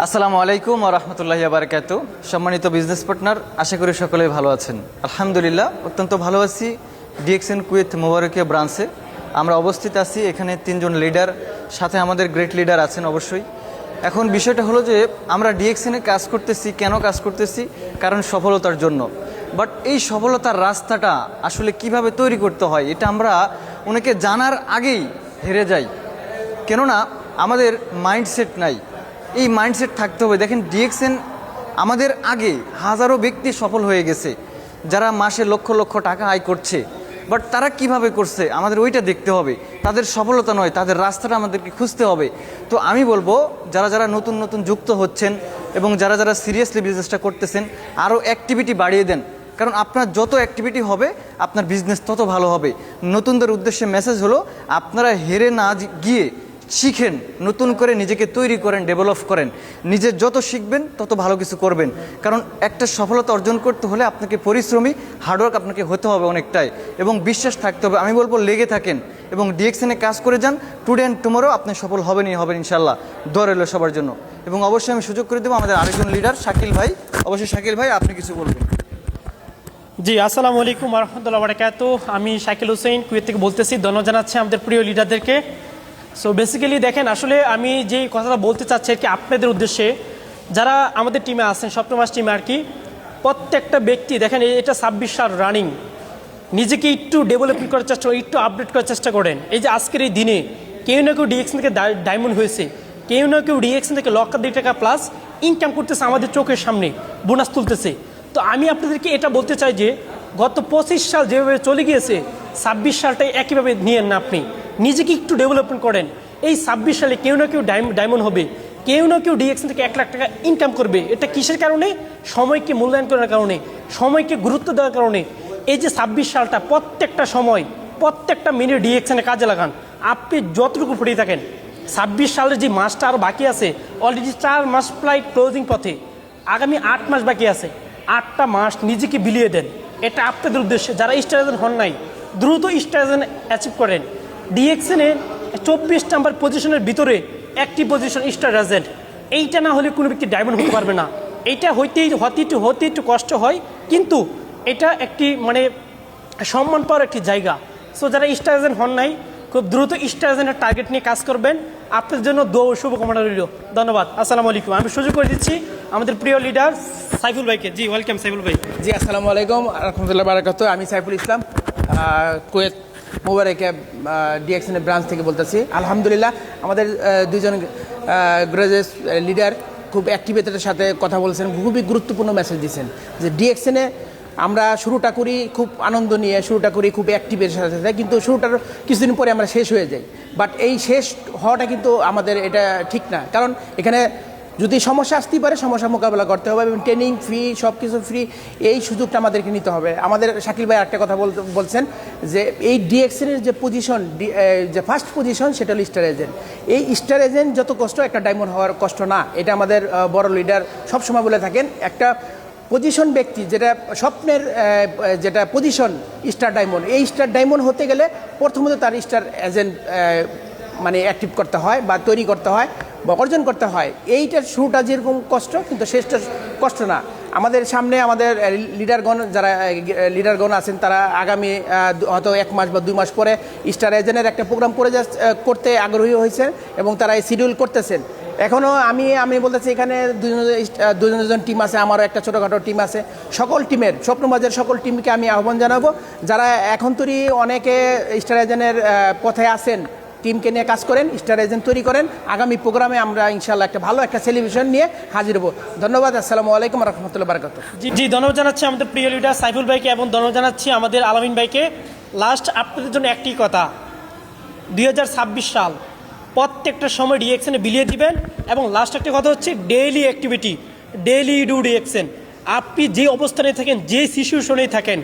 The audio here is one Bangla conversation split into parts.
আসসালামু আলাইকুম ওয়া রাহমাতুল্লাহি ওয়া বারাকাতুহু। সম্মানিত বিজনেস পার্টনার, আশা করি সকলেই ভালো আছেন। আলহামদুলিল্লাহ অত্যন্ত ভালো আছি। ডিএক্সএন কুয়েত মোবারকিয়া ব্রাঞ্চে আমরা অবস্থিত আছি। এখানে 3 জন লিডার, সাথে আমাদের গ্রেট লিডার আছেন অবশ্যই। এখন বিষয়টা হলো যে আমরা ডিএক্সএনে কাজ করতেছি। কেন কাজ করতেছি? কারণ সফলতার জন্য। বাট এই সফলতার রাস্তাটা আসলে কিভাবে তৈরি করতে হয় এটা আমরা অনেকে জানার আগেই হেরে যাই। কেননা আমাদের মাইন্ডসেট নাই। এই মাইন্ডসেট থাকতে হবে। দেখেন, ডিএক্সএন আমাদের আগে হাজারো ব্যক্তি সফল হয়ে গেছে, যারা মাসে লক্ষ লক্ষ টাকা আয় করছে। বাট তারা কিভাবে করছে আমাদের ওইটা দেখতে হবে। তাদের সফলতা নয়, তাদের রাস্তাটা আমাদেরকে খুঁজতে হবে। তো আমি বলবো, যারা যারা নতুন নতুন যুক্ত হচ্ছেন এবং যারা যারা সিরিয়াসলি বিজনেসটা করতেছেন, আরও অ্যাক্টিভিটি বাড়িয়ে দেন। কারণ আপনার যত অ্যাক্টিভিটি হবে আপনার বিজনেস তত ভালো হবে। নতুনদের উদ্দেশ্যে মেসেজ হলো, আপনারা হেরে না গিয়ে শিখেন, নতুন করে নিজেকে তৈরি করেন, ডেভেলপ করেন। নিজে যত শিখবেন তত ভালো কিছু করবেন। কারণ একটা সফলতা অর্জন করতে হলে আপনাকে পরিশ্রমী, হার্ডওয়ার্ক আপনাকে হতে হবে অনেকটাই, এবং বিশ্বাস থাকতে হবে। আমি বলবো লেগে থাকেন এবং ডিএক্সএনে কাজ করে যান। টুডে অ্যান্ড টুমোরো আপনি সফল হবেনই হবেন ইনশাল্লাহ। দোয়া রইল সবার জন্য। এবং অবশ্যই আমি সুযোগ করে দেবো আমাদের আরেকজন লিডার শাকিল ভাই। অবশ্যই শাকিল ভাই, আপনি কিছু বলবেন। জি, আসসালামু আলাইকুম ওয়া রাহমাতুল্লাহি ওয়া বারাকাতুহু। আমি শাকিল হোসেন কুয়েত থেকে বলতেছি। ধন্যবাদ জানাচ্ছি আমাদের প্রিয় লিডারদেরকে। সো বেসিক্যালি দেখেন, আসলে আমি যেই কথাটা বলতে চাচ্ছি আর কি আপনাদের উদ্দেশ্যে, যারা আমাদের টিমে আছেন, সপ্তমাস টিমে আর কি, প্রত্যেকটা ব্যক্তি দেখেন এটা 26 সাল রানিং, নিজেকে একটু ডেভেলপমেন্ট করার চেষ্টা করেন, একটু আপডেট করার চেষ্টা করেন। এই যে আজকের এই দিনে কেউ না কেউ ডিএক্সএন থেকে ডায়মন্ড হয়েছে, কেউ না কেউ ডিএক্সএন থেকে লক্ষাধিক টাকা প্লাস ইনকাম করতেছে, আমাদের চোখের সামনে বোনাস তুলতেছে। তো আমি আপনাদেরকে এটা বলতে চাই যে গত 25 সাল যেভাবে চলে গিয়েছে, 26 সালটাই একইভাবে নিয়েন না। আপনি নিজেকে একটু ডেভেলপমেন্ট করেন। এই 26 সালে কেউ না কেউ ডায়মন্ড হবে, কেউ না কেউ ডিএক্সএন থেকে 1 লাখ টাকা ইনকাম করবে। এটা কিসের কারণে? সময়কে মূল্যায়ন করার কারণে, সময়কে গুরুত্ব দেওয়ার কারণে। এই যে 26 সালটা, প্রত্যেকটা সময়, প্রত্যেকটা মিনিট ডিএক্সএনে কাজে লাগান। আপনি যতটুকু ফুটিয়ে থাকেন, 26 সালের যে মাসটা আরও বাকি আছে, অলরেডি 4 মাস প্রায় ক্লোজিং পথে, আগামী 8 মাস বাকি আছে। 8টা মাস নিজেকে বিলিয়ে দেন। এটা আপনাদের উদ্দেশ্যে। যারা স্টার এজেন্ট হন নাই, দ্রুত স্টার এজেন্ট অ্যাচিভ করেন। ডিএক্সএনে 24 নাম্বার পজিশনের ভিতরে একটি পজিশন স্টার এজেন্ট। এইটা না হলে কোনো ব্যক্তি ডায়মন্ড হতে পারবে না। এইটা হতে একটু কষ্ট হয়, কিন্তু এটা একটি মানে সম্মান পাওয়ার একটি জায়গা। সো যারা স্টার এজেন্ট হন নাই, খুব দ্রুত স্টার এজেন্টের টার্গেট নিয়ে কাজ করবেন। আপনাদের জন্য দোয়া ও শুভকামনা রইল। ধন্যবাদ। আসসালামু আলাইকুম। আমি সুযোগ করে দিচ্ছি আমাদের প্রিয় লিডার সাইফুল ভাইকে। জি, ওয়েলকাম সাইফুল ভাই। জি, আসসালামু আলাইকুম রাহমাতুল্লাহি ওয়া বারাকাতুহু। আমি সাইফুল ইসলাম, কুয়েত মোবারকিয়া ডিএক্সএনের ব্রাঞ্চ থেকে বলতেছি। আলহামদুলিল্লাহ, আমাদের 2 জন গ্রাজুয়েট লিডার খুব অ্যাক্টিভিটির সাথে কথা বলছেন, খুবই গুরুত্বপূর্ণ মেসেজ দিচ্ছেন যে ডিএক্সএনে আমরা শুরুটা করি খুব আনন্দ নিয়ে, শুরুটা করি খুব অ্যাক্টিভের সাথে সাথে, কিন্তু শুরুটার কিছুদিন পরে আমরা শেষ হয়ে যাই। বাট এই শেষ হওয়াটা কিন্তু আমাদের এটা ঠিক না। কারণ এখানে যদি সমস্যা আসতেই পারে, সমস্যা মোকাবেলা করতে হবে, এবং ট্রেনিং ফ্রি, সব কিছু ফ্রি, এই সুযোগটা আমাদেরকে নিতে হবে। আমাদের শাকিল ভাই একটা কথা বলছেন যে এই ডিএক্সএনের যে পজিশন, যে ফার্স্ট পজিশন, সেটা হলো স্টার এজেন্ট। এই স্টার এজেন্ট যত কষ্ট, একটা ডায়মন্ড হওয়ার কষ্ট না। এটা আমাদের বড় লিডার সবসময় বলে থাকেন। একটা পজিশন ব্যক্তি, যেটা স্বপ্নের যেটা পজিশন স্টার ডায়মন্ড, এই স্টার ডায়মন্ড হতে গেলে প্রথমত তার স্টার এজেন্ট মানে অ্যাক্টিভ করতে হয় বা তৈরি করতে হয় বা অর্জন করতে হয়। এইটার শুরুটা যেরকম কষ্ট, কিন্তু শেষটা কষ্ট না। আমাদের সামনে আমাদের যারা লিডারগণ আছেন, তারা আগামী হয়তো 1 মাস বা 2 মাস পরে স্টার এজেন্টের একটা প্রোগ্রাম করতে আগ্রহী হয়েছেন, এবং তারা এই শিডিউল করতেছেন। এখনও আমি বলতেছি, এখানে 2 জন টিম আছে, আমারও একটা ছোটোখাটো টিম আছে। সকল টিমের, স্বপ্নবাজার সকল টিমকে আমি আহ্বান জানাবো, যারা এখন তৈরি অনেকে স্টার এজেন্টের পথে আছেন, টিমকে নিয়ে কাজ করেন, স্টার এজেন্ট তৈরি করেন। আগামী প্রোগ্রামে আমরা ইনশাআল্লাহ একটা ভালো একটা সেলিব্রেশন নিয়ে হাজির হবো। ধন্যবাদ। আসসালামু আলাইকুম রাহমাতুল্লাহি ওয়া বারাকাতুহু। জি, ধন্যবাদ জানাচ্ছি আমাদের প্রিয় লিডার সাইফুল ভাইকে, এবং ধন্যবাদ জানাচ্ছি আমাদের আলামিন ভাইকে। লাস্ট আপনাদের জন্য একটি কথা, 2026 সাল প্রত্যেকটা সময় ডিএক্সএনে বিলিয়ে দিবেন। এবং লাস্ট একটা কথা হচ্ছে daily activity, daily do DXN. আপনি যে অবস্থানে থাকেন, যে সিচুয়েশনেই থাকেন,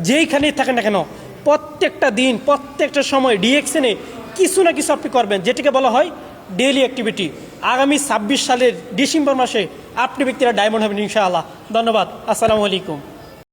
যেইখানেই থাকেন না কেন, প্রত্যেকটা দিন, প্রত্যেকটা সময় ডিএক্সএনে কিছু না কিছু আপনি করবেন, যেটাকে বলা হয় ডেইলি অ্যাক্টিভিটি। আগামী 26 সালের ডিসেম্বর মাসে আপনি ব্যক্তিরা ডায়মন্ড হবেন ইনশাআল্লাহ। ধন্যবাদ। আসসালামু আলাইকুম।